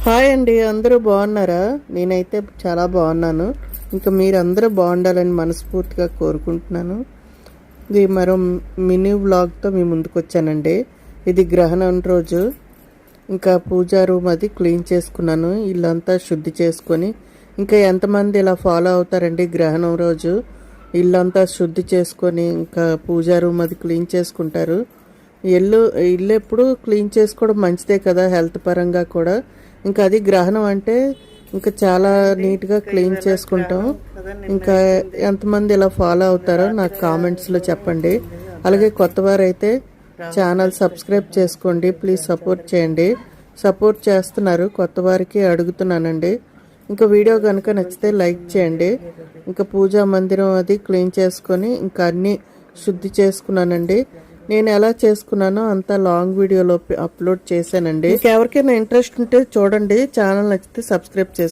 Hi అండి, అందరూ బాగున్నారా? నేనైతే చాలా బాగున్నాను. ఇంకా మీరందరూ బాగుండాలని మనస్ఫూర్తిగా కోరుకుంటున్నాను. ఇది మరో మినీ వ్లాగ్తో మీ ముందుకు వచ్చానండి. ఇది గ్రహణం రోజు. ఇంకా పూజా రూమ్ అది క్లీన్ చేసుకున్నాను, ఇల్లంతా శుద్ధి చేసుకొని. ఇంకా ఎంతమంది ఇలా ఫాలో అవుతారండి? గ్రహణం రోజు ఇల్లంతా శుద్ధి చేసుకొని ఇంకా పూజా రూమ్ అది క్లీన్ చేసుకుంటారు. ఇల్లు ఎప్పుడు క్లీన్ చేసుకోవడం మంచిదే కదా, హెల్త్ పరంగా కూడా. ఇంకా అది గ్రహణం అంటే ఇంకా చాలా నీట్గా క్లీన్ చేసుకుంటాం. ఇంకా ఎంతమంది ఇలా ఫాలో అవుతారో నాకు కామెంట్స్లో చెప్పండి. అలాగే కొత్త వారైతే ఛానల్ సబ్స్క్రైబ్ చేసుకోండి, ప్లీజ్ సపోర్ట్ చేయండి. సపోర్ట్ చేస్తున్నారు, కొత్త వారికి అడుగుతున్నానండి. ఇంకా వీడియో కనుక నచ్చితే లైక్ చేయండి. ఇంకా పూజా మందిరం అది క్లీన్ చేసుకొని ఇంకా అన్నీ శుద్ధి చేసుకున్నానండి. నేను ఎలా చేసుకున్నానో అంతా లాంగ్ వీడియోలో అప్లోడ్ చేశానండి. ఎవరికైనా ఇంట్రెస్ట్ ఉంటే చూడండి, ఛానల్ నచ్చితే సబ్స్క్రైబ్ చేసుకోండి.